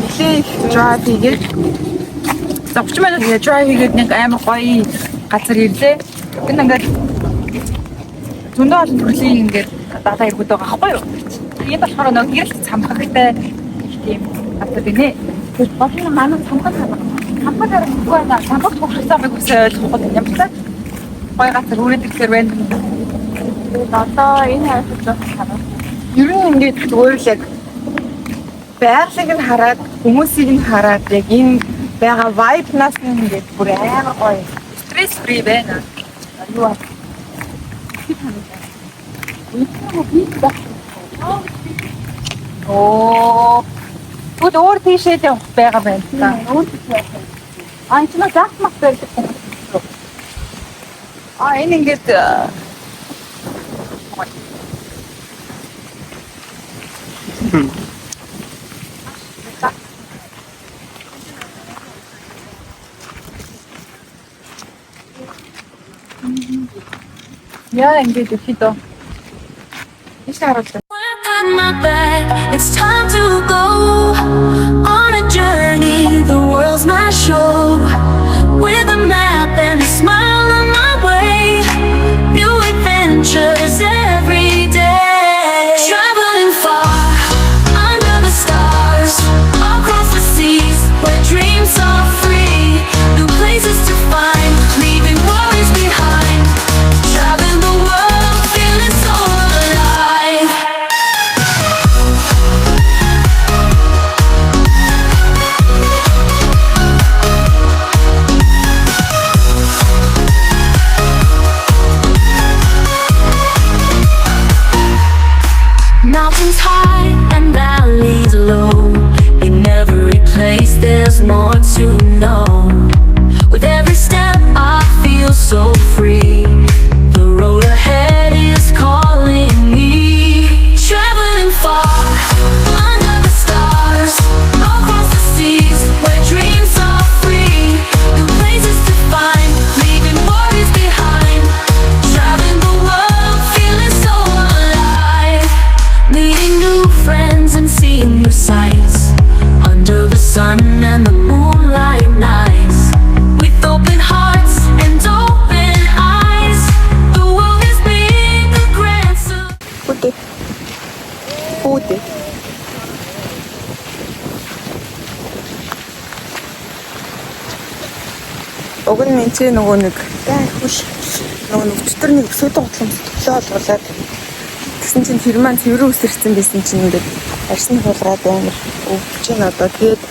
нэлээд drive хийгээд 30 минут drive хийгээд нэг амар гоё газар ирлээ. Гэн ингээд зөндөө олон төрлийн ингээд дата иргүүд байгаа байхгүй юу? Энэ болохоор нэг гэрэлт цамхагтай тийм газар гинэ. Тэгээд гол нь манай цамхаг хамаагаар үгүй байна. Цамхаг тохирсон байг үсээ ойлгохгүй юм байна. Гоё газар үрээд ирэхээр байна. Тэгээд одоо энэ хайрцаг хараа. Ер нь ингээд зүгээр л яг байгалыг нь хараад хүмүүсийг нь хараад яг энэ байгаа vibe-наас нь ингээд бүр амар гоё. Стресс фри байна. Юу аа. Оо. Бүгд өөр тийшээ явах байгаа байна та. Өөр тийшээ. Аа энэ нас мах байдаг. Аа энэ ингээд яа ингээд ихтэй. It's time to go on a journey. The world's my show. With a map and a smile on my way. New adventures every day. Traveling far under the stars, across the seas where dreams are free. New places to find, leaving worries behind. Traveling the world, feeling so alive. Mountains high and valleys low, they never replace, there's more to know. With every step I feel so free, the road ahead is calling me. Traveling far under the stars, across the seas where dreams are free. New places to find, leaving worries behind. Traveling the world, feeling so alive. Meeting new friends and seeing new sights under the sun and the moonlight nights. With open hearts and open eyes, the world is big, the grand surprise. Үүдээ. Уг нь энэ ч нөгөө нэг хөл нөгөө өчтөр нэг өсөд готлом төглөө олголаад тэгсэн чинь тэр маань цэврэн үсэрсэн байсан чинь ингээд арсны хулгаад амар өвч нь одоо тэгээд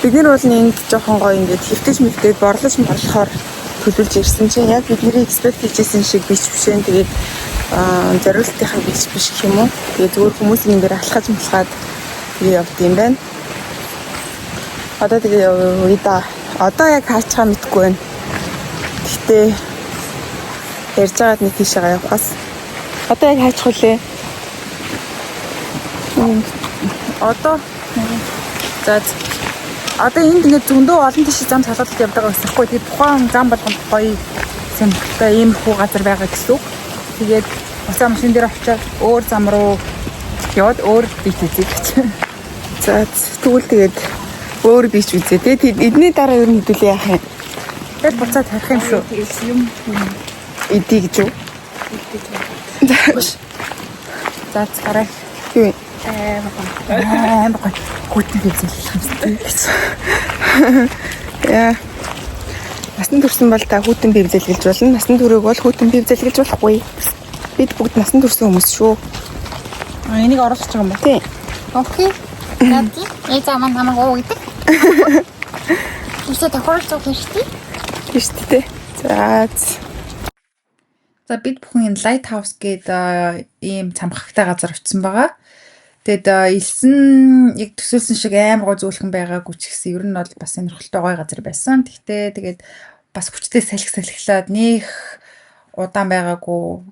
бид нар бол энд жоохон гоё ингээд хэвтэж мэлдээд борлож болохоор төлөвлөж ирсэн чинь яг бидний экспект хийжсэн шиг биш биш ээ. Тэгээд зориултынхаа биш гэх юм уу. Тэгээд зөвхөн хүмүүсийн дээр алхаж мэлхаад тэгээ явд юм байна. Одоо тэгээ уйда одоо яг хаачгаа мэдгүй байна. Гэхдээ ярьж байгаад нэг тийшээ явахаас одоо яг хаачих үлээ. Одоо за одоо энд ингээд зөндөө олон тийш зам салгалт явдаг гэсэн хэвгүй. Тэгээд тухайн зам болгонд гоё сонирхолтой иймэрхүү газар байгаа гэсэн үг. Тэгээд усаа машин дээр очиад өөр зам руу яваад өөр бич үзье гэж. За тэгвэл тэгээд өөр бич үзье. Тэгээд эдний дараа ер нь хэдүүлээ яах юм. Тэгээд буцаад харах юм шүү. Юм эдий гэж юу? За царай. Юу вэ? Хүүтэн бивзэлэх юм гэж. Яа. Насны төрсөн бол та хүүтэн бивзэлгэж болно. Насны төрөөг бол хүүтэн бивзэлгэж болохгүй. Бид бүгд насны төрсөн хүмүүс шүү. Энийг оруулах гэж байгаа юм ба. Тий. Окей. Нади. За маань намайг уу гэдэг. Үсээ тохиолж байгаа шүү дээ. Шүү дээ. За бид бүхэн Lighthouse гэдэг ийм цамхагтай газар очисон байгаа. Тэгэд элсэн яг төсөөлсөн шиг амар гоо зөөлхөн байгаагүй ч гэсэн ер нь бол бас сонирхолтой гоё газар байсан. Тэгтээ тэгээд бас хүчтэй салхилаад нөх удаан байгаагүй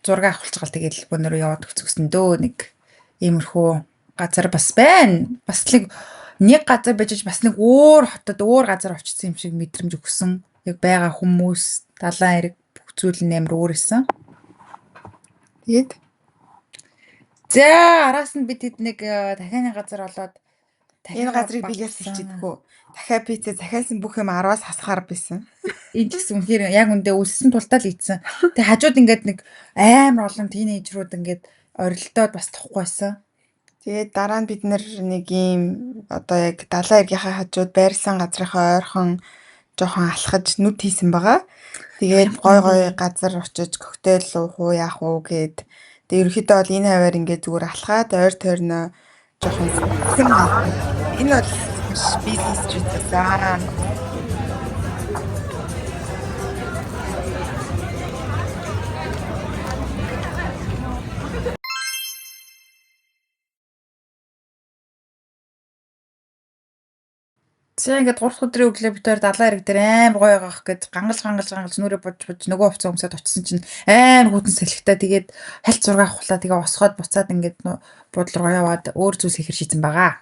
зураг авахулж байгаа. Тэгээд өнөөдөр яваад өгсөн дөө нэг иймэрхүү газар бас байна. Бас нэг газар байж бас нэг өөр хотод өөр газар очсон юм шиг мэдрэмж өгсөн. Яг байгаа хүмүүс, далайн эрэг бүх зүйл нь амар өөр исэн. Тэгээд за араас нь бид хэд нэг дахианы газар болоод Энэ газрыг биелээс хэлчихдэггүй. Дахиад пицца захиалсан бүх юм 10-аас хасахаар байсан. Энд гэсэн үнэхээр яг үндэ үлссэн тултаа л ийдсэн. Тэг хажууд ингээд нэг амар олон тийнейжрууд ингээд орилдоод бас тухгүй байсан. Тэгээд дараа нь бид нэг ийм одоо яг далайн эргийнхаа хажууд байрлсан газрынхаа ойрхон жоохон алхаж нүд хийсэн байгаа. Тэгээд гой газар очиж коктейл уух уу яах уу гэд. Тэгээд ерөөхдөө бол энэ хаваар ингээд зүгээр алхаад ойр тойрноо жоохон хэн энэ бол бизнес жүжигсан. За ингээд 3 дахь өдрийн өглөө бид хоёр далайн эрэг дээр амар гоё байгаах гэж гангалж нүрээ бож нөгөө хувцас өмсөд очсон чинь амар хүйтэн салхитай тэгээд хальт зураг авахлаа тэгээ осгоод буцаад ингээд буудлын руу яваад өөр зүйлс хийхэр шийдсэн байгаа.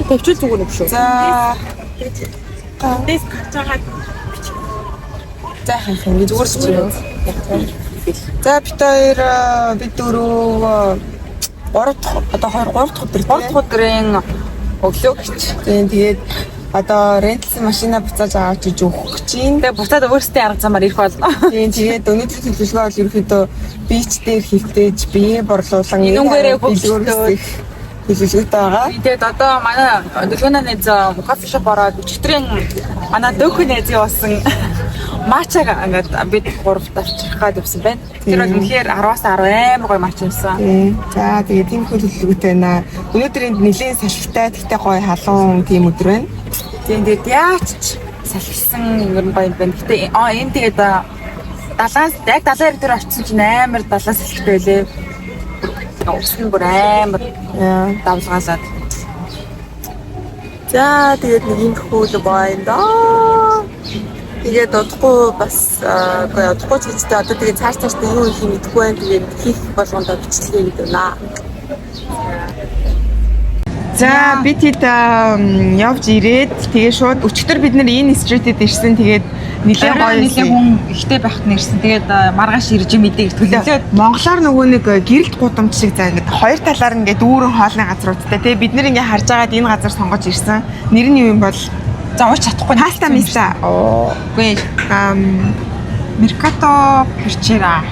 Төвчл зүгээр юм шүү. За Дэс хацаагаад за хань зүгээр ч юм. За бид хоёр бид дөрөв 3 дахь одоо 3 дахь өдрийн өглөө гэж. Тэгээд одоо рентлсэн машина буцааж аваад иж өгөх гэж юм. Тэгээ буцаад өөрсдөө арга замаар ирэх болно. Тэгээд өнөөдрийн төлөвлөгөө бол ерөөхдөө бич дээр хөвтөж бие борлуулан Энүүгээрээ хөвтөж төлөвлөгөөтэй байгаа. Тэгээд одоо манай Дөлгөнөө нэз кофе шоп ороод өчигдрийн манай дөөхөн нэзийн болсон мачаг ингээд бид гуравт авчрах гад явсан байна. Тэр бол үнэхээр 10-аас 10 амар гоё мач юмсан. За тэгээд тийм төлөвлөгөөтэй байна. Өнөөдөр энд нэлээд салхитай тэгтээ гоё халуун тийм өдөр байна. Тэгээд яач ч салхисан юм гоё юм байна. Гэтэ энэ тэгээд далаас яг далайн эрэг дээр очсон чинь амар далаас салхитай байлээ. Усан бүр амар давлгаалаад. за тэгээд нэг юм хөл байна доо. Тэгээд удахгүй бас удахгүй ч гэжтэй одоо тэгээд цааш юу хийх мэдэхгүй байна. Тэгээд хийх болгондоо бичлээ гэдэг наа. За бид хэд явж ирээд тэгээ шууд өчигдөр бид нэр энэ стритэд ирсэн. Тэгээд нэлээд гоё нэлээд хүн ихтэй байхад нэрсэн. Тэгээд маргааш ирж мэдээ төлөвлөөд Монголоор нөгөө нэг гэрэлт гудамж шиг за ингээд хоёр талаар ингээд дүүрэн хоолны газруудтай тэгээ бид нэр ингээд харж байгаад энэ газар сонгож ирсэн. Нэр нь юу юм бол за ууч чадахгүй Паста Миста. Үгүй Меркато Перчера.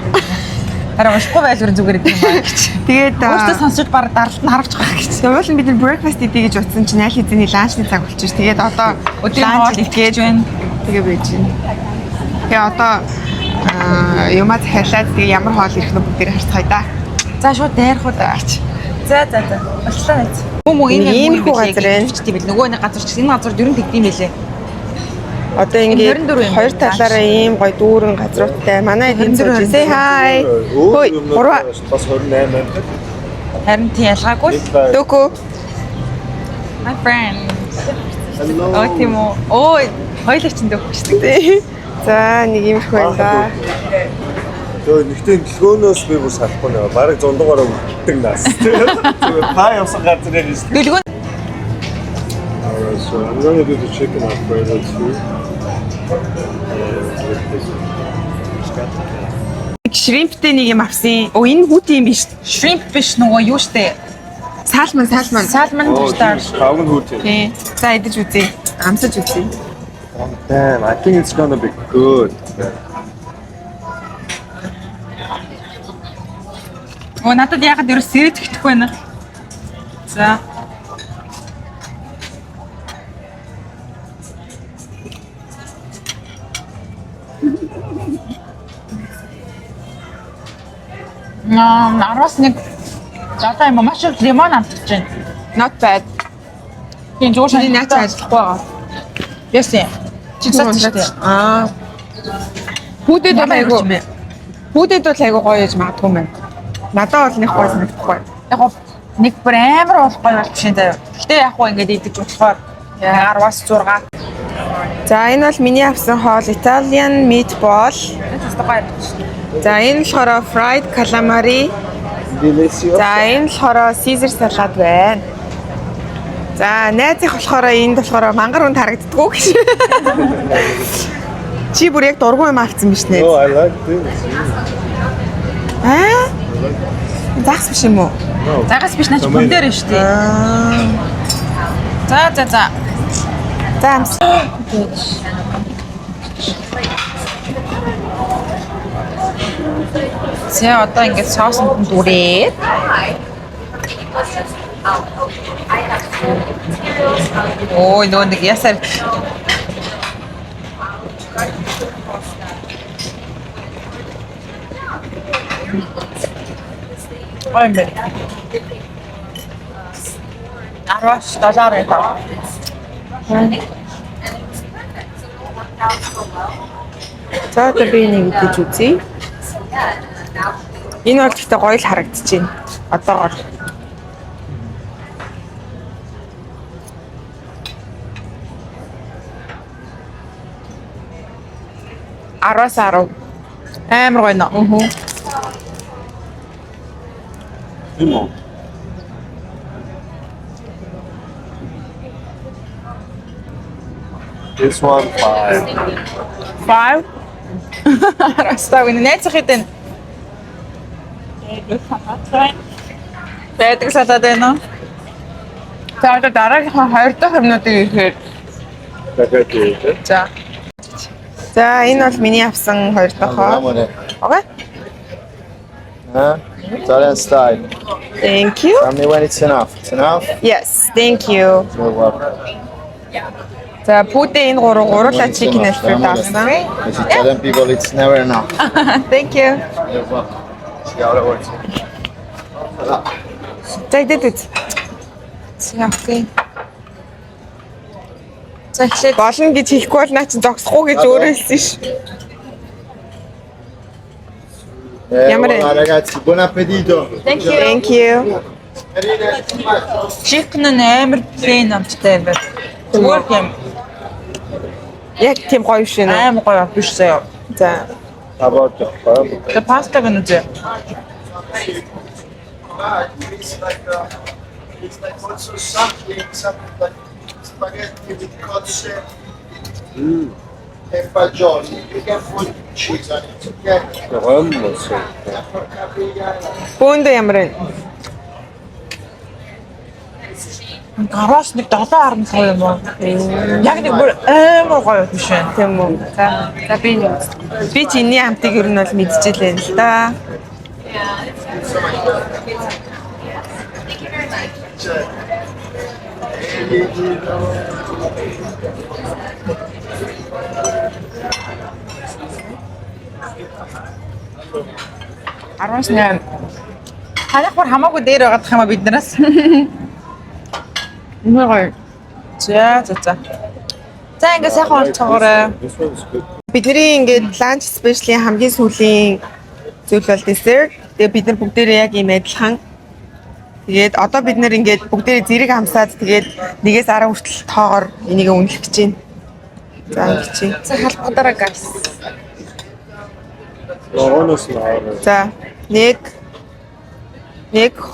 Хараа ушгүй байлгуурын зүгээр гэдэг юм байна гэж. Тэгээд өөртөө сонсож баг даралт нь харавч байгаа гэж. Тэгвэл бид breakfast идэ гэж утсан чинь аль хэзээний ланчны цаг болчих ш. Тэгээд одоо өдрийн хоол итгэж байна. Тэгээ байж байна. Тэгээ одоо юмаа захиалаад тэгээ ямар хоол ирэх нь бүгдээр харцгаая да. За шууд дайрах уу даач. За. Боллоо найз. Хүмүүс Энэ хүү газар байна. Тийм бил нөгөө нэг газар ч энэ газар дөрөв тэгдэм байлээ. Одоо ингээд хоёр талаараа ийм гоё дүүрэн газруудтай. Манай эдийн засгийн say hi. Хөөе, гурваа бас 28 байна. Харин тийм ялгаагүй. Дөкөө. My friend. Hello. Оо тийм үү. Ой, хоёул ч дөөхчтэй. Тий. За нэг юм их байна да. Төө нэгтэй дэлгөөнөөс би бүр салахгүй нэ. Бараг зундуугаараа үлддэг нас. Тэгээ та явсан газар яг шүү. Дэлгүүн So I'm going to do the chicken alfredo too. Шримптэй нэг юм авсан. Оо энэ хүүтэй юм биш. shrimp биш нөгөө юу штэ. Салман. Salmon тустаар. Хавган хүүтэй. Тий. За идэж үзье. Амсаж үзье. Damn, I think it's gonna be good. Оо надад ягаад ерөөс сэрэж итгэхгүй байна. За. Араас нэг заатай юм маш их лимон амтж байна. Not bad. Тийм зүгээр Чиний наач ажиллахгүй байгаа. Yes. Чи цааш. Хүүдэд бол айгу гоё яж магадгүй юм байна. Надад бол нэг гоё санагдахгүй. Яг гоо нэг бүр амар болохгүй болчих юм заяа. Гэтэ яг гоо ингэж идэж болохоор 10-аас 6. За энэ бол миний авсан хоол Italian meatball. За энэ болохоор fried calamari. Delicious. За энэ болохоор Caesar salad байна. За найзынх болохоор энд болохоор мангар үнд харагддаггүй гэж. Чи бүр яг дургүй юм авсан биш нэ. Oh, I like this. Загс биш юм уу? Загас биш наач хүн дээр нь шүү дээ. За. За амс. За одоо ингээд соосонд дүүрээ. Ой, нөө нэг ясаар Аймаг. $10 таа. За одоо би нэг идэж үзье. Энэ бол гэхдээ гоё л харагдчихээн. Одоогоор. Араас 10. Амар гоё нөө. Тийм үү? This one 5. 5. Растаг энэ найзах хэдэн. Байдаг салаад байна уу? За одоо дараагийнхаа 2 дахь юмнуудыг ихээр. дахиад За. За энэ бол миний авсан 2 дахь. Окей. Italian style. Thank you. Tell me when it's enough. It's enough? Yes, thank you. You're welcome. За пүүдээ энэ гурлаа чикен алфавит авсан. As Italian people, it's never enough. Thank you. You're welcome. See how it works. За идээд үз. За окей. За эхлээд Болно гэж хэлэхгүй бол наа чи зогсохгүй гэж өөрөө хэлсэн ш. Ямар Buona ragazzi, buon appetito. Thank you. chicken нь амар plain амттай юм байна. Зүгээр юм. Яг тийм гоё шин. Амар гоё биш заяа. За. Aborto. The pasta гэнэ зэ. It's like also something like spaghetti with cozze e fagioli. You can put cheese on it, okay? Бөөндөө ямар вэ? Гараас нэг 7.2 юм уу? Яг нэг бүр амар гоё биш үү? Тийм үү. За би чиний хамтыг ер нь бол мэдчихлээ л да. Араас нэ. Ханах бүр хамаагүй дээр байгаад хамаа биднээс. Нэр гоё. За. За ингээ сайхан болцоогоорой. This one's good. Бидний ингээд ланч спешиалийн хамгийн сүүлийн зүйл бол десерт. Тэгээ бид нар бүгдээрээ яг ийм адилхан. Тэгээд одоо бид нар ингээд бүгдээрээ зэрэг хамсаад тэгээд нэгээс 10 хүртэл тоогоор энийг үнэлэх гэж байна. За ингэчээ. За халбадараа гайс. Логоноос нь аваа. За 1 2 3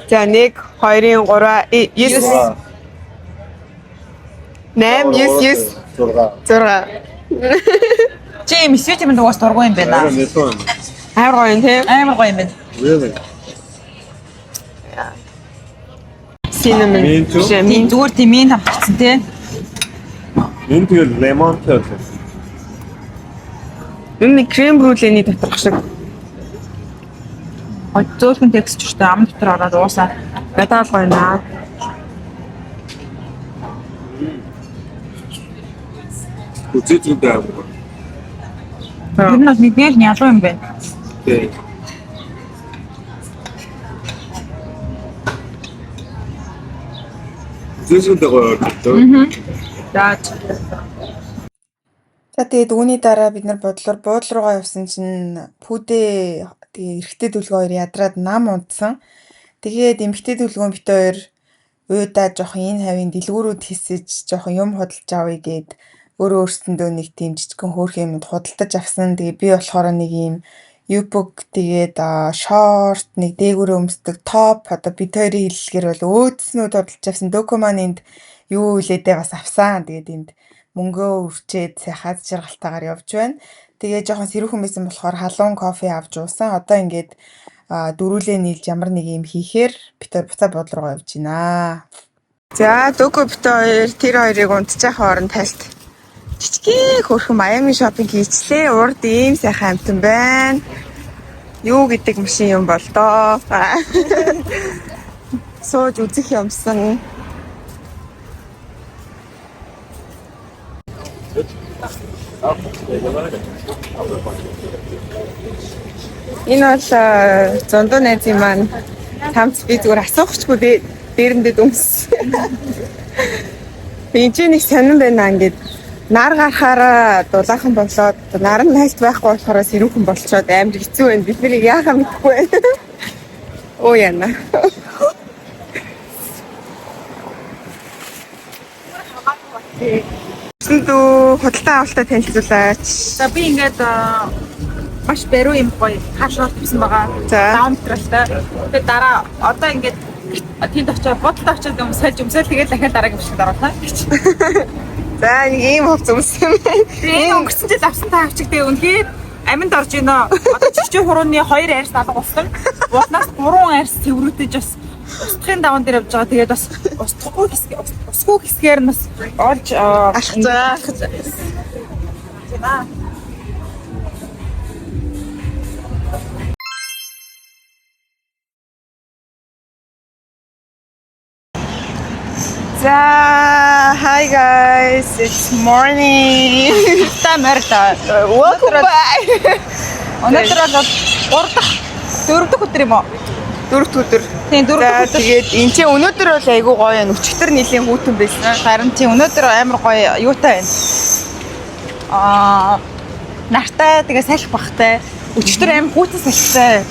За 1 2 3 9 8 9 6 Чи мессеж юм дугаас дургүй юм байна. This one. Амар гоё юм тийм. Амар гоё юм байна. Really? Cinnamon. Mint too? Тийм зүгээр тийм ин хамтсан тий. Энэ тэгэл лемонтой л. Энэ крем брюлений доторх шиг. Зөөлхөн текст ч гэсэн ам дотор ороод уусаа. Гадаал гоё наа. Үзээдтэй аавар. Тэр нь бол нэгнээс нь ялуу юм байна. Тэг. Үзээдтэй гоё ордог. За. За тэгээд үүний дараа бид нар буудлын руугаа явсан чинь пүүдээ тэгээ эрэгтэй дүлгөө хоёр ядраад нам унтсан. Тэгээд эмэгтэй дүлгөө бит хоёр уйдаа жоохон энэ хавийн дэлгүүрүүд хийсэж жоохон юм худалдаж авъя гэд өөрөөсөндөө нэг тийм жижигхэн хөөрхөн юмд худалдаж авсан. Тэгээ би болохоор нэг юм юбок тэгээд шорт нэг дээгүүрээ өмсдөг топ одоо бит хоёрын хэллэгээр бол өөдснүүд худалдаж авсан. Документ юу үлээдээ бас авсан. Тэгээд энд мөнгөө өвчээд сайхаад жаргалтаагаар явж байна. Тэгээ жоохон сэрүүхэн байсан болохоор халуун кофе авч уусан. Одоо ингээд дөрүүлээ нийлж ямар нэг юм хийхээр битээ буцаа бод руу явж байна. За дөгөө битээ хоёр тэр хоёрыг унтчих хооронд тайлт жижиг хөрхөн Miami шопинг хийчлээ. Урд ийм сайхан амтан байна. Юу гэдэг машин юм бол доо. Сууж үзэх юмсан. Энэ бол зондоо найзын маань хамт би зүгээр асуухчгүй дээрэндээ дүмс. Би ч нэг сонирн байна ингээд нар гарахаараа дулаахан болоод нар нь хальт байхгүй болохоор сэрүүхэн болцоод амар хэцүү байна. Бид нэр яахаа мэдэхгүй байна. Оо яна. Сүндөө худалдаа авалтаа танилцуулаач. За би ингээд маш баруун юм гоё хаашаа тавьсан байгаа. Даунтралтай. Тэгээд дараа одоо ингээд тэнд очиод бодолд очиод өмсөөл тэгээд дахиад дараагийн бишгэд оруулаа. За нэг ийм хөвц өмсөн юм байна. Тэгээд өнгөрсөн жил авсан та авчиг тэгээ үнхээр аминд орж ийнө. Одоо чичээ хурууны 2 арьс алга болсон. Бууднаас 3 арьс цэврүүдэж бас устгахын даван дээр явж байгаа. Тэгээд бас усгүй хэсгээр нь бас олж алхаж байгаа. За, hi guys, it's morning. Тамарта. Welcome back. Өнөөдөр бол 4 дахь өдөр юм уу? 4 дахь өдөр. Тийм 4 дахь өдөр. Тэгээд энэ чинь өнөөдөр бол айгүй гоё юм. Өчигдөр нилийн хүүтэн байсан. Харин тийм өнөөдөр амар гоё юутай байна. Нартай тэгээ салхи бахтай. Өчигдөр амар хүүтэн салхитай.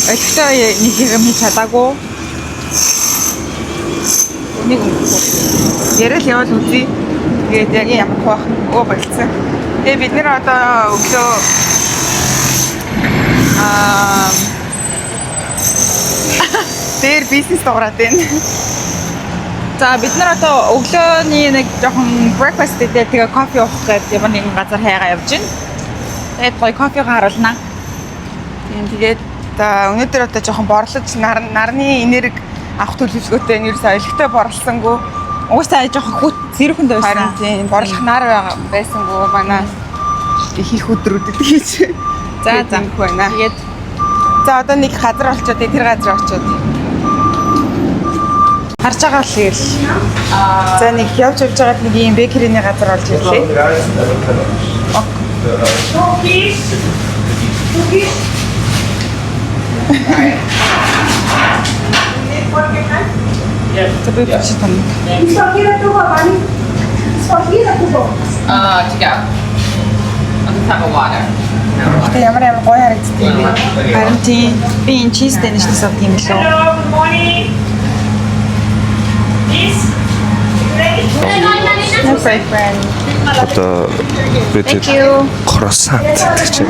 Олигтой нэг юм хийж чадаагүй. Нэг ярил явал үзье. Тэгээд яг ямар хуваах өө болцсон. Тэгээд бид нэр одоо өглөө дээр бизнес дуурайд байна. За бид нар одоо өглөөний нэг жоохон breakfast дээр тэгээ кофе уух гэдэг ямар нэгэн газар хайгаа явж байна. Тэгээд гоё кофегаа харуулнаа. Тэгээд өнөөдөр одоо жоохон борлож нарны энерги авах төлөвлөгөөтэй нь ерөөсөй олигтой борлосонгүй. Уусаа жоохон хүүт зэрүүхэнд байсан. Харин тийм борлох нар байсангүй манай хийх өдрүүдэд хийж. За байна. Тэгээд за одоо нэг газар олчоод тэр газар очиод харж байгаа л тэгэл. За нэг явж байгаад нэг юм бэкерийн газар олж ирлээ. За би ч тань. Тэ ямар гоё харагддаг юм бэ? Харин тийм би энэ чизтэй нэг шиг тийм л үү? No friend. Одоо бид кроссант гэдэг чинь.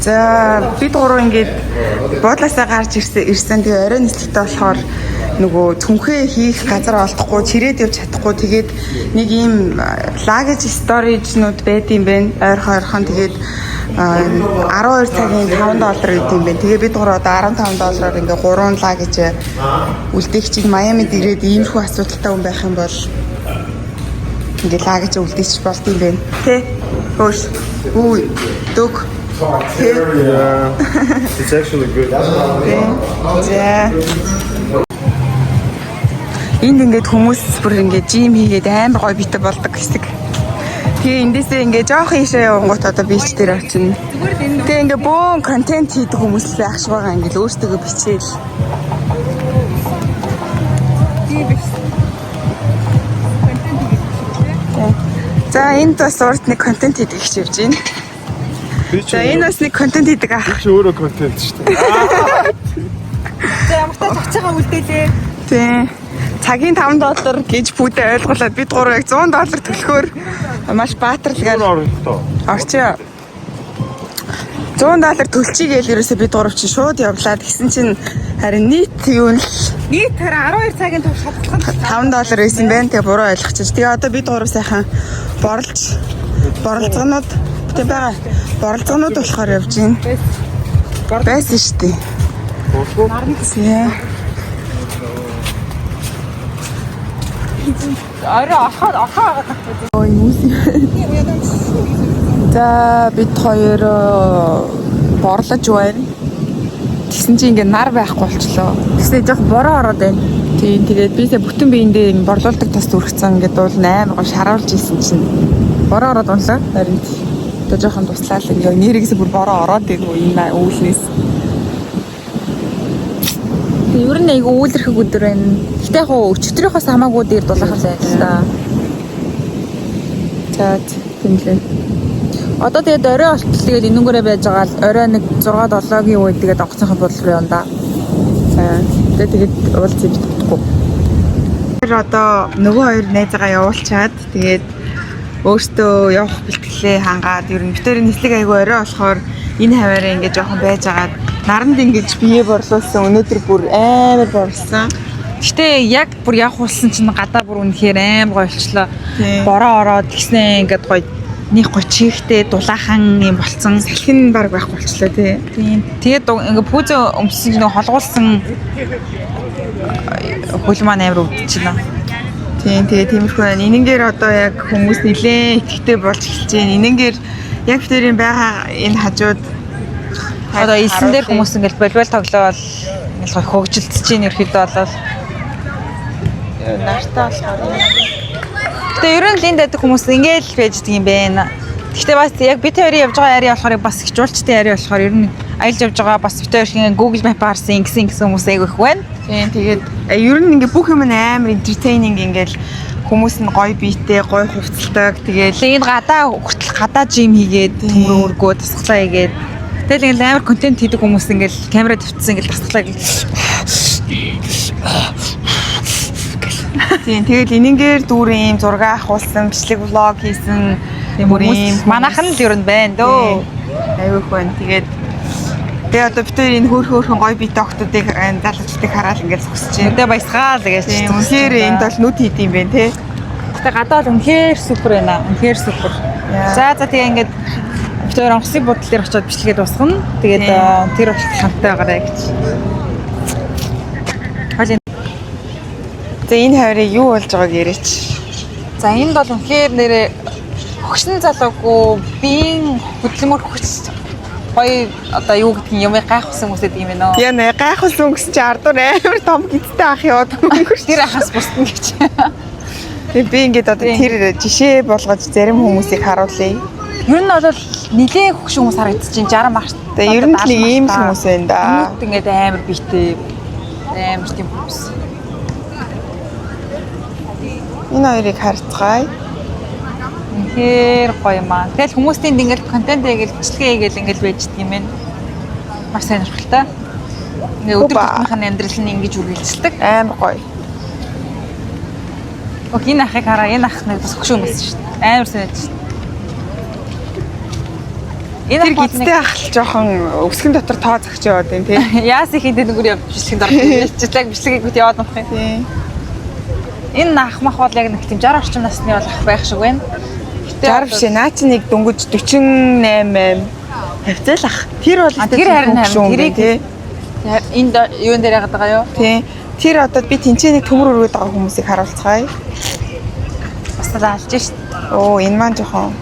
За бид гурав ингээд буудлаасаа гарч ирсэн. Тэгээ орой нислэгтэй болохоор нөгөө цүнхээ хийх газар олдохгүй, чирээд явж чадахгүй. Тэгээд нэг ийм лагэж сторижнууд байд юм байна. Ойрхон тэгээд 12 цагийн $5 гэдэг юм байна. Тэгээ бид гурав одоо $15-аар ингээд 3 лагэж үлдээх чинь Майамид ирээд иймэрхүү асуудалтай хүн байх юм бол Ингээ лаа гэж үлдээч болд юм байна. Тэ? Хөөш. Үгүй. Дөг. Yeah. It's actually good. За. Энд ингээд хүмүүс бүр ингээд жим хийгээд амар гоё битэй болдог хэсэг. Тэгээ эндээсээ ингээд жоох ийшээ явангууд одоо бич дээр очино. Тэгээ ингээд бөөн контент хийдэг хүмүүс байх шиг байгаа ингээд өөртөө бичээл. За энд бас урд нэг контент хийдэг гэж явж байна. За энэ бас нэг контент хийдэг ах. Чи өөрөө контент шүү дээ. За ямар ч цацаагаа үлдээлээ. Тий. Цагийн $5 гэж бүдэ ойлголоод бид гурав яг $100 төлөхөөр маш баатарлагаар орчоо. $100 төлчихье гээл ерөөсөө бид гурав чи шууд явлаа. Тэгсэн чинь харин нийт юу нь Нийт хараа 12 цагийн турш шалгалт $5 байсан байна. Тэгээ буруу ойлгочих. Тэгээ одоо бид гурав сайхан боролцоонууд тийм байгаа. Боролцоонууд болохоор явж байна. Байсан шүү дээ. Тийм. орой орхоо Ой хүмүүс. За бид хоёр борлож байна. Тэгсэн чинь ингээ нар байхгүй болчлоо. Тэгснэ жоох бороо ороод байна. Тийм тэгээд бисээ бүтэн биендээ борлуулдаг тас зүрхцэн ингээд уул 8 гоо шаруулж исэн чинь бороо ороод унлаа. Харин одоо жоохон туслаа л ингээ нэрээс бүр бороо ороод ирэв энэ үүлнээс. Ер нь айгу үүлэрхэг өдөр байна. Гэтэ яг өчтөрийнхоос хамаагүй дээр дулаахаар сайн л да. За тэмлээ. Одоо тэгээд орой болтол тэгээд энэнгээрээ байж байгаа л орой нэг 6-7-гийн үед тэгээд онгоцынхаа бодлого юм да. За тэгээд уулзъя битггүй. Тэр одоо нөгөө хоёр найзаагаа явуулчаад тэгээд өөртөө явах бэлтгэлээ хангаад ер нь битэрийн нислэг айгу орой болохоор энэ хаваараа ингээд жоохон байжгаад наранд ингэж бие борлуулсан өнөөдөр бүр амар борлсон. Гэтэ яг бүр явах болсон чинь гадаа бүр үнэхээр амар гоё болчлоо. Бороо ороод тэгснэ ингээд гоё нэг гоё чихтэй дулаахан юм болцсон. Салхин баг байхгүй болчлоо тий. Тийм. Тэгээд ингээд пүүзэ өмссөн чинь холгуулсан хөл маань амар өвдөж байна. Тийм тэгээ тиймэрхүү байна. Энэнгээр одоо яг хүмүүс нилээн итгэвтэй болж эхэлж байна. Энэнгээр яг битэрийн байгаа энэ хажууд Одоо элсэн дээр хүмүүс ингээд волейбол тоглоол ингээд хөгжилдөж чинь ерөөхдөө болол нартаа болохоор. Гэтэ ер нь л энд байдаг хүмүүс ингээд л байждаг юм байна. Гэтэ бас яг бид хоёрын явж байгаа ари болохоор бас хичүүлчтэй ари болохоор ер нь аялж явж байгаа бас бид хоёрын Google Map харсан ингэсэн хүмүүс айгүй их байна. Тийм тэгээд ер нь ингээд бүх юм амар entertaining ингээд хүмүүс нь гоё биетэй, гоё хувцалдаг. Тэгээд энэ гадаа хүртэл гадаа жим хийгээд төмөргөө тасглаа хийгээд тэгэл ингээд амар контент хийдэг хүмүүс ингээд камера тавьчихсан ингээд тасглаа тийм тэгэл энэнгээр дүүрэн зураг авахулсан, бичлэг влог хийсэн юм хүмүүс манайхан л ер нь байна дөө. Айгүйх байна. Тэгээ одоо бид хоёр энэ хөөрхөн гоё биетэй охтуудыг залгуултыг хараад ингээд зогсож байна. Өдөө баясгаал гэж. Үнэхээр энд бол нүд хийд юм байна те. Гэтэ гадаа бол үнэхээр супер байна. Үнэхээр супер. За тэгээ ингээд бид хоёр онгоцны бодол дээр очиод бичлэгээ дуусгана. Тэгээд тэр болтол хамтаа байгаарай гэж. За энэ хаврыг юу болж байгааг яриач. За энд бол үнэхээр нэрээ хөгшин залуугүй биеийн хөдөлмөр хөгж гоё одоо юу гэдгийг юм гайхсан хүмүүс гэдэг юм байна. Яа нэ гайхсан гэсэн чи ардуур амар том гидтэй ах яваад өнгөрч. Тэр ахаас бусдна гэж. Тэгээ би ингээд одоо тэр жишээ болгож зарим хүмүүсийг харуулъя. Ер нь бол нэлээд хөгшин хүмүүс харагдчихээн 60 март. Тэгээ ер нь л ийм л хүмүүс байна да. Ингээд амар биетэй амар тийм хүмүүс. Энэ хоёрыг харцгаая. Үнэхээр гоё маа. Тэгэл хүмүүс тэнд ингээд контент хийгээл бичлэгээ хийгээл ингээд байждаг юм байна. Маш сонирхолтой. Ингээд өдөр тутмынхаа амьдрал нь ингэж үргэлжилдэг. Амар гоё. Ок энэ ахыг хараа. Энэ ах нэг бас хөшөө юмсэн шүү дээ. Амар сонирхож шүү дээ. Энэ тэр гидтэй ах л жоохон өсгөн дотор тоо загч яваад байна тий. Яас их энэ нүгүр бичлэгэнд орж бичлэг бичлэгийг яваад нөх юм. Тий. Энэ ах мах бол яг нэг тийм 60 орчим насны бол ах байх шиг байна. 60 биш наа чи нэг дөнгөж 48 хавцал ах. Тэр бол тэр харин тэрийг тий. Энд юун дээр яагаад байгаа юу? Тий. Тэр одоо би тэнцээ нэг төмөр өргөд байгаа хүмүүсийг харуулцгаая. бас алж шít. Оо энэ маань жоохон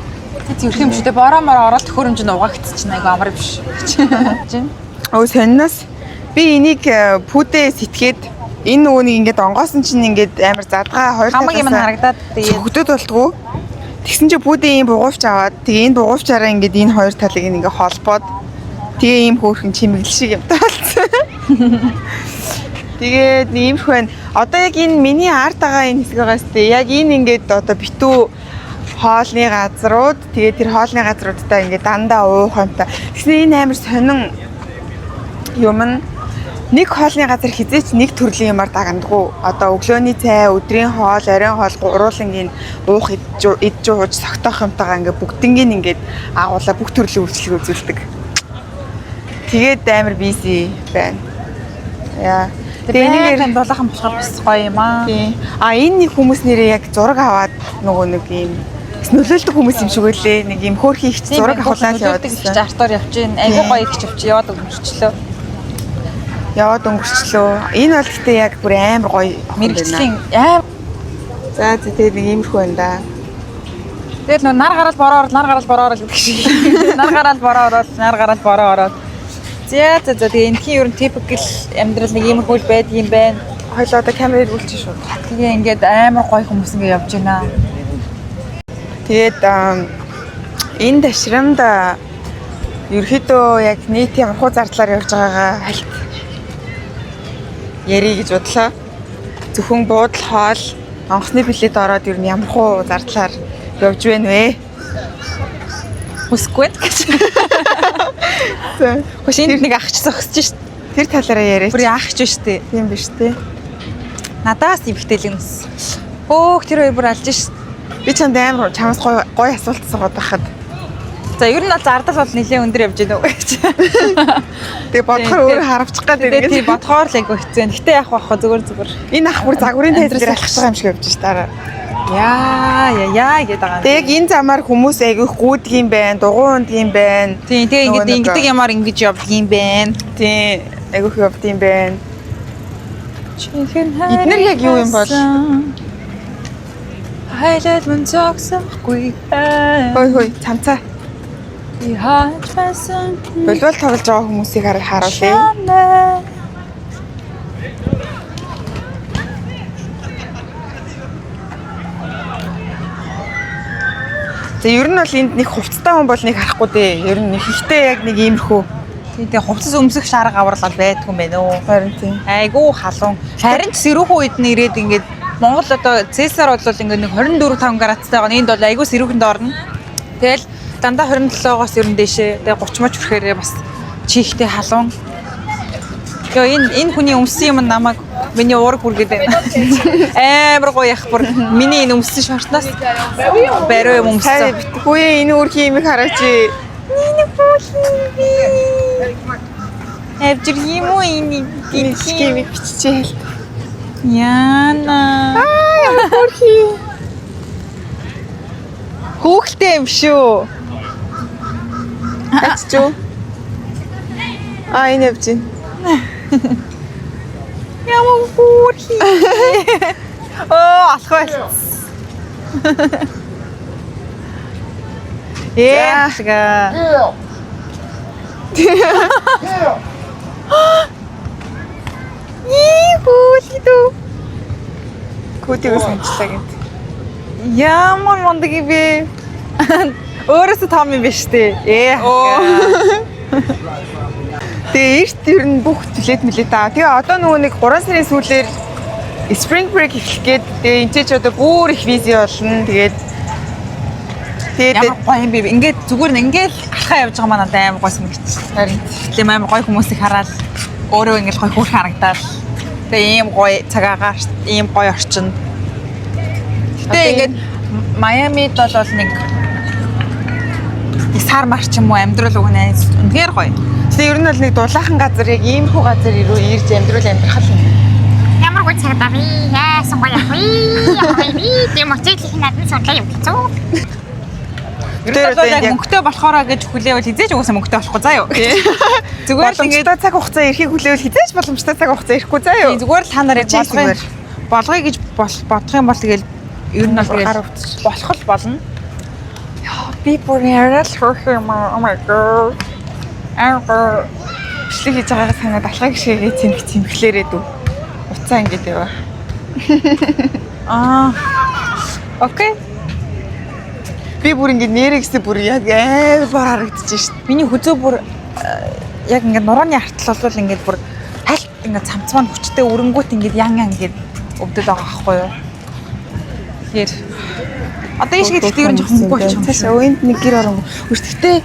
Зүрх юм шүү дээ. Бороо мороо ороод төхөөрөмж нь угаагцчихна айгу амар биш. Чинь. Өө сонноос би энийг пүдэ сэтгээд энэ нөгөө нэг ингээд онгоосон чинь ингээд амар задгаа хоёр Хамаг юм харагдаад тэгээд хөдөд болтгоо. Тэгсэн чи пүдэ ийм бугуувч аваад тэгээ энэ бугуувчаараа ингээд энэ хоёр талыг ингээд холбоод тэгээ ийм хөөрхөн чимэглэл шиг юм таалцсан. Тэгээд ийм их байна. Одоо яг энэ миний арт байгаа энэ хэсгээс тээ яг энэ ингээд одоо битүү хоолны газрууд тэгээд тэр хоолны газруудтай ингээд дандаа уух юмтай. Тэгсэн энэ амар сонин юм нь нэг хоолны газар хизээч нэг төрлийн юмар дагандгүй. Одоо өглөөний цай, өдрийн хоол, оройн хоол гуруулангийн уух идж ууж согтоох юмтайгаа ингээд бүгднгийн ингээд агуулаа бүх төрлийн үйлчлэг үзүүлдэг. Тэгээд амар биси байна. Яа. тэгээ нэг дулаахан болохоор бас гоё юм аа. Тийм. А энэ нэг хүмүүс нэрээ яг зураг аваад нөгөө нэг юм нөлөөлдөг хүмүүс юм шиг үлээ. Нэг юм хөөрхий ихч зураг авахлаа яваад гэсэн. Артаар явж гин. Айгуу гоё ихч явж яваад өнгөрчлөө. Яваад өнгөрчлөө. Энэ бол гэхдээ яг бүр амар гоё Мэргэжлийн аим. За тэгээд нэг иймэрхүү байна да. Тэгэл нар гараад бороо орол гэдэг шиг. Нар гараад бороо ороод. За тэгээ энэхийн ер нь typical амьдрал нэг иймэрхүү байдаг юм байна. Хоёлоо одоо камерыг үлчээ шүү. Тэгээ ингээд амар гоё хүмүүс ингээд явж байна. Тэгээд энэ ташрамд ерөөхдөө яг нийт ямархуу зардлаар явж байгаагаа хальт ярий гэж бодлоо. Зөвхөн буудал хоол, онгоцны билет ороод ер нь ямархуу зардлаар явж байна вэ? Хүсгүй гэж. Хөш энд нэг ахч зогсож шít. Тэр талаараа яриач. Бүр ахч биш үү? Тийм биш үү? Надаас ивхтэл юм. Хөөх тэр хоёр бүр алж шít. Би чамд амар чамаас гоё асуулт асуугаад байхад. За ер нь бол зардал бол нэлээд өндөр явж байна уу гэж. Тэгээ бодохоор өөрөө харавчих гад тэгээд тийм бодохоор л айгу хэцүү. Гэтэ яах вэ зүгээр. Энэ ах бүр загварын тайзар дээр алхах байгаа юм шиг явж шít. Яа гэдэг байгаа. Тэг яг энэ замаар хүмүүс айгүйх гүйдэг юм байна, дугуй ундаг юм байна. Тийм тэгээд ингэдэг ямаар ингэж явдаг юм байна. Тийм айгүйх явдаг юм байна. Эднэр яг юу юм бол? Хайлт мөн зогсохгүй. Хой цамцаа. Яасан. Болвол тоглож байгаа хүмүүсийг харуулъя. За ер нь бол энд нэг хувцастай хүн бол нэг харахгүй дээ. Ер нь ихтэй яг нэг иймэрхүү. Тэгээ хувцас өмсөх шарга аврал байдгүй юм байна уу? Харин тийм. Айгуу халуун. Харин ч сэрүүхэн үед нь ирээд ингээд Монгол одоо Цэсар бол ингээд нэг 24-5 градустай байгаа. Энд бол айгуу сэрүүхэнд орно. Тэгэл дандаа 27-оос ер нь дээшээ. Тэгээ 30 мөч хүрэхээр бас чихтэй халуун. Тэгээ энэ хүний өмсөн юм намайг миний уураг бүргээд байна. Амар гоё ях бүр. Миний энэ өмсөн шортноос бариу юм өмсөн. Битггүй энэ үрхий юмыг хараач. Миний бүхий. Эвжир юм уу энэ бичгийг биччихээ. Яна. Үрхий. Хүүхэлтэй юм шүү. Аччуу. Энэ явж байна. Ямар хүүхий. Алах байл. Яага. Хүүхий. Күүдийг санчлаа гэнт. Ямар мондөг юм бэ? Өөрөөсөө том юм биш үү? Тэгээ эрт ер нь бүх билет аа. Тэгээ одоо нөгөө нэг 3 сарын сүүлээр Spring Break эхлэх гээд тэгээ энэ ч одоо бүр их визи болно. Тэгээд ямар гоё юм бэ? Ингээд зүгээр нь ингээл алхаа явж байгаа манад амар гоё санагдчих. Харин тийм амар гоё хүмүүсийг хараад өөрөө ингээл гоё хөөр харагдаад тэгээ ийм гоё цагаагаар ийм гоё орчинд. Тэгээ ингээд Майамид бол нэг сар марч юм уу амьдрал уг нь үнээр гоё. Тэгээ ер нь бол нэг дулаахан газар яг иймэрхүү газар ирж амьдрал амьдрах юм. Ямар гоё цаг даа би яасан гоё ах би тийм моцойлын надад сонлоо юм гэсэн. Тэр яг мөнгөтэй болохоороо гэж хүлээвэл хизээж угаасаа мөнгөтэй болохгүй заа юу. Зүгээр л ингээд цаг хугацаа ирэхийг хүлээвэл хизээж боломжтой цаг хугацаа ирэхгүй заа юу. Зүгээр л та нарыг болгоё гэж бодох юм бол тэгэл ер нь бол гар утчих болох л болно. Би бүр ярал хөрх юм аа. Oh my god. Бичлэг хийж байгаагаа санаад алхаг шигээ цэмхлээрээ дүү. Уцаа ингэж яваа. Окей. Би бүр ингэ нэрэгсээ бүр яг амар харагдчихэж шít. Миний хүзөө бүр яг ингэ нурууны артал бол ингэ бүр хальт ингэ цамцмаа хүчтэй өрөнгөт ингэ ян ингэ өвдөд байгаа байхгүй юу. Тэгэхээр одоо ийшгээ тэгтээ ер нь жоохон мөнгө очих юм. Цаашаа өөнд нэг гэр оронгүй. Гэхдээ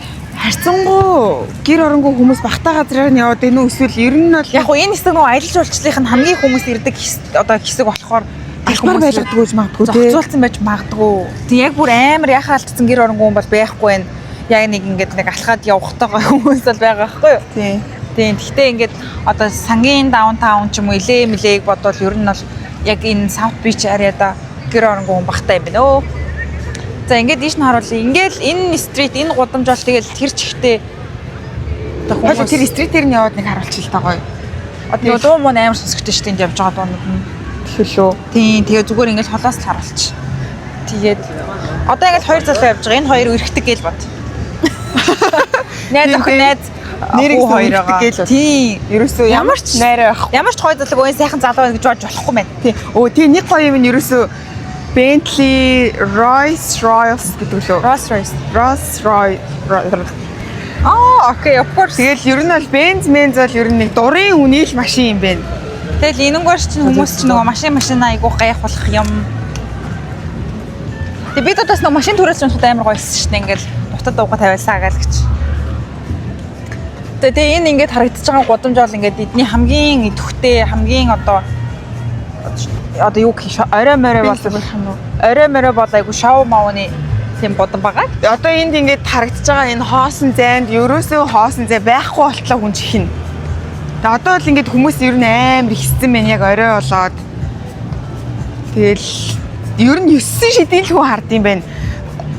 харцангуу гэр оронгүй хүмүүс багтаа газраар нь яваад энэ эсвэл ер нь бол Яг энэ хэсэг нөгөө аялал жуулчлалын хамгийн хүмүүс ирдэг одоо хэсэг болохоор албаар байлгадгүй ч магадгүй тий. зохицуулсан байж магадгүй. Тэг яг бүр амар яхаа алдсан гэр оронгүй хүн бол байхгүй байна. Яг нэг ингээд нэг алхаад явахтайгаа хүмүүс бол байгаа байхгүй юу? Тий. Тийм. Гэхдээ ингээд одоо сангийн даунтаун ч юм уу илээ мэлээг бодвол ер нь бол яг энэ South Beach area-да гэр оронгүй хүн багтаа юм байна өө. За ингээд ийш нь харуулъя. Ингээл энэ стрит энэ гудамжаал тэгэл тэр чихтэй одоо Хойш хүмүүс тэр стритээр нь яваад нэг харуулчих л таа гоё. одоо нөгөө дуу муу амар сонсогдсон шүү дээ энд явж байгаа дуунууд нь. Төлөө. Тийм. Тэгээ зүгээр ингээд холоос л харуулчих. Тэгээд одоо ингээд хоёр залуу явж байгаа. Энэ хоёр өрхтөг гэж бод. Найз охин найз нэрийг хүү хоёр өрхтөг байгаа. гээл бод. Тийм. Ерөөсөө ямар ч найраа байхгүй. Ямар ч гоё залуу өөний сайхан залуу гэж бодож болохгүй байна. Тий. Тий нэг гоё юм нь ерөөсөө Bentley Rolls Royce гэдэг лөө. Rolls Royce. Окей, of course. Тэгэл ер нь бол Benz бол ер нь нэг дурын үнийл машин юм байна. Тэгэл энэнгүүр чинь хүмүүс чинь нөгөө машин айгуу гайх болох юм. Тэг бид удаас нөгөө машин төрүүлж унахад амар гоёсэн шүү дээ. Ингээл нутад дууга тавиалсаа гаал гэж. Тэгээ энэ ингээд харагдаж байгаа гудамж бол ингээд эдний хамгийн идэвхтэй хамгийн одоо юу гэх орой морой бол орой морой бол айгу шоу мауны тийм бодон байгаа. Одоо энд ингээд харагдаж байгаа энэ хоосон зайд ерөөсөө хоосон зай байхгүй болтлоо хүн чихнэ. Тэгээ одоо л ингээд хүмүүс ер нь амар ихсэн байна яг орой болоод. Тэгэл ер нь 9 шидийн л хүн хард юм байна.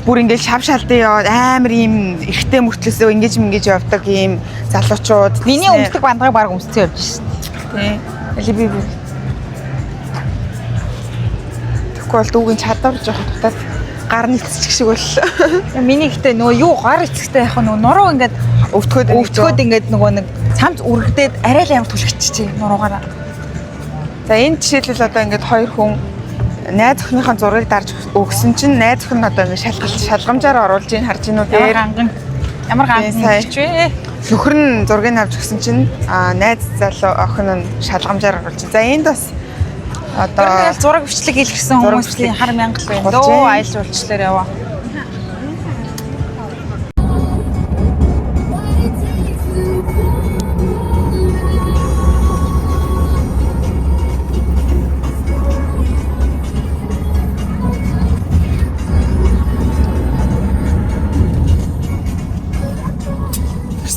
Бүр ингээд шав шалдаа яваад амар ийм эрттэй мөртлөөсөө ингэж явдаг ийм залуучууд. Миний өмсдөг бандгыг баг өмсцөө явж шин. Тий. Элби. Тэгэхгүй бол дүүгийн чадвар жоохон дутаад гарны эцэг шиг боллоо. Миний гэхдээ нөгөө юу гар эцэгтэй яг нөгөө нуруу ингээд өвтгөөд ингээд нөгөө нэг цамц үргэлдээд арай л амар түлхчихжээ нуруугаараа. За энэ жишээлбэл одоо ингээд хоёр хүн найз охиныхаа зургийг дарж өгсөн чинь найз охин нь одоо ингээд шалгамжаар оруулж ийн харж ийн үү дээр ямар ганган ч вэ? Нөхөр нь зургийг авч өгсөн чинь найз залуу охин нь шалгамжаар оруулж. За энд бас одоо зураг бичлэг хийлгсэн хүмүүсийн хар мянгал байна. Дөө аялал жуулчлалаар яваа.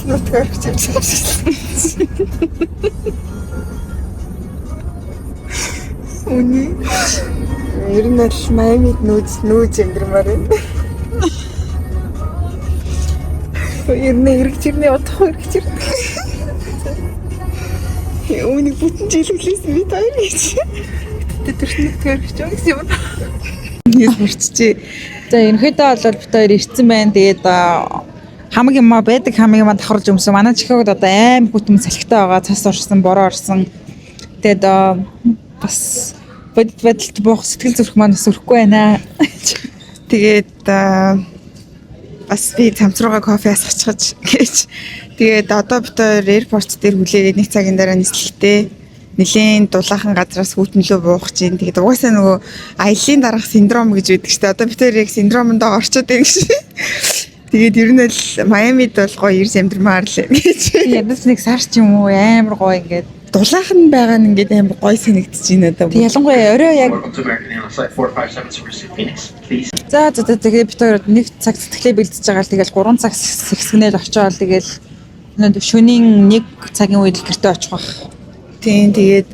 нутгаар хичээсэн. Үний ер нь л Майамид нүүж амьдрмаар байна. Ер нь эргэж ирнэ удах эргэж ирнэ. Үүнийг бүтэн жил хүлээсэн би таар гэж. Тэтгэрчнээр гэж юм юм. Нийс мөрчжээ. За ерөнхийдөө бол бид хоёр ирсэн байна. Тэгээд хамаг юм байдаг хамаг юм давхарж өмсөн. Манай чихээгд одоо аим бүтэн салхитай байгаа. Цас орсон, бороо орсон. Тэгээд бас бодит буух сэтгэл зүрх маань бас өрөхгүй байна. Тэгээд бас би цамцрууга кофе асгачиж гэж. Тэгээд одоо бид хоёр аэропорт дээр хүлээгээд нэг цагийн дараа нислэгтэй нэлийн дулаахан газраас хүүтнлөө буух чинь. Тэгээд угаасаа нөгөө аялын дараах синдром гэж байдаг шүү дээ. Одоо бид хоёр яг синдромонд орчод байна гэж. Тэгээд ер нь л Майамид бол гоё ирс амьдрмаар л гэж. Ядаж нэг сар ч юм уу амар гоё ингээд дулаахан байгаа нь ингээд амар гоё санагдчих байна одоо. Ялангуяа орой яг За тэгээд бид хоёр нэг цаг сэтгэлээ бэлдэж байгаа л тэгэл 3 цаг сэксгнэл очиод тэгэл шөнийн 1 цагийн үед л гэртээ очих байх. Тийм тэгээд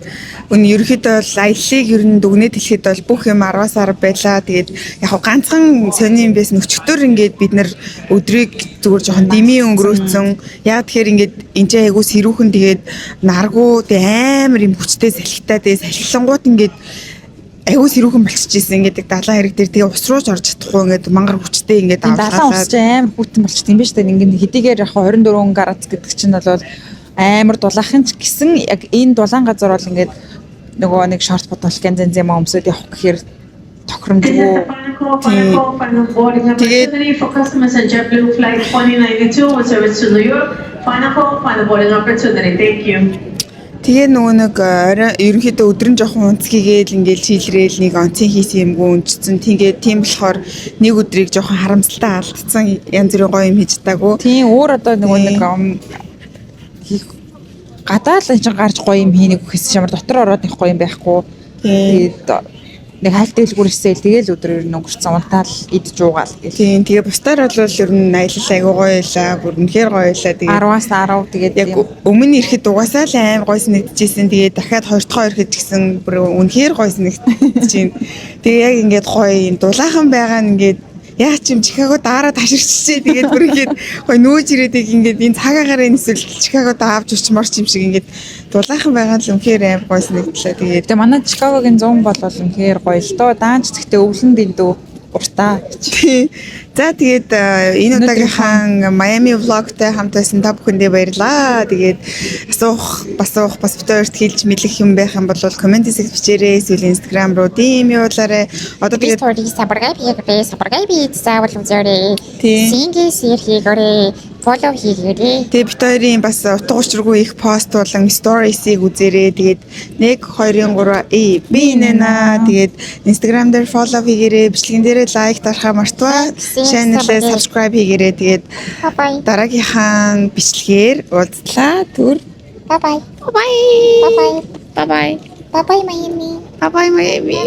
ерөөхдөө бол аяллыг ер нь дүгнээд хэлэхэд бол бүх юм 10-аас 10 байлаа. Тэгээд яг ганцхан сони юм байсан өчтөр ингээд бид нар өдрийг зүгээр жоохон дими өнгөрөөцөн. Яг тэгэхээр ингээд энэ айгуу сэрүүхэн тэгээд наргуу амар юм хүчтэй салхитай тэгээд салхилангууд ингээд айгүй сэрүүхэн болчихжээ ингээд далайн хэрэг дээр тэгээ ус руу ч орж чадахгүй ингээд мангар хүчтэй ингээд Далайн ус чинь амар хүйтэн болчихсон юм байна шүү дээ. Ингээд хэдийгээр яг 24 градус гэдэг чинь бол амар дулаахан ч гэсэн яг энэ дулаан газар бол ингээд нөгөө нэг шорт ботол янз янз юм өмсөд явах гэхээр тохиромжгүй. Тэгээд for customers and JetBlue flight 2092 with service to New York. Final call, final boarding opportunity. Thank you. тэгээ нөгөө нэг ерөнхийдөө өдрөн жоохон унцгийгээл ингээд чийлрээл нэг онцгийн хийсэн юмгүй өнчсөн. Тэгээд тийм болохоор нэг өдрийг жоохон харамсалтай алдсан янз бүрийн гоё юм хийж таагүй. Тийм өөр одоо нөгөө нэг гадаад л чинь гарч гоё юм хийнэ гэхээс шамар дотор ороод их гоё юм байхгүй. Тэгээд нэг хальт дэлгүүр хийсэл тэгэл өдрөөр нь өнгөрцөн унтаал идж уугаал гэх. Тийм тэгээ бусдаар бол ер нь аялал айгүй гоё байлаа. Бүр үнэхээр гоё байлаа. Тэгээд 10-аас 10 тэгээд яг өмнө ирэхэд угаасаа л аим гоё санагдчихсэн. Тэгээд дахиад хоёр дахь ирэхэд ч гэсэн бүр үнэхээр гоё санагдчихээн. Тэгээ яг ингээд гоё юм дулаахан байгаа нь ингээд яа ч юм Чикаго даараа таширчжээ. Тэгээд бүр ингээд гоё нөөж ирээд ингээд энэ цагаагаар энэ эсвэл Чикаго авч урчмарч юм шиг ингээд дулаахан байгаа л үнэхээр аим гоё санагдлаа. Тэгээд тэгээ манай Чикагогийн 100 бол үнэхээр гоё л доо. Даанч гэхдээ өвлөн дэндүү уртаа. За тэгээд энэ удаагийнхаа Miami vlogтай хамт байсан та бүхэндээ баярлалаа. Тэгээд бас битүүрт хэлж мэдэх юм байх юм бол комент хэсэгт бичээрэй. Эсвэл Instagram руу DM явуулаарай. Одоо тэгээд Story сабаргай би заавал үзээрэй. Тийм. Синги шеэр хийгээрэй. Follow хийгээрэй. тэгээд бид хоёрын бас утга учиргүй их пост болон storiesийг үзээрэй. Тэгээд 1 2 3 би нэнэ. Тэгээд Instagram дээр follow хийгээрэй. Бичлэгэн дээрээ лайк дарахаа мартваа. Channel-ээ subscribe хийгээрэй. Тэгээд Bye дараагийнхаа бичлэгээр уулзлаа. Түр. bye. Bye bye. Bye bye. Bye bye Miami. Bye bye Miami.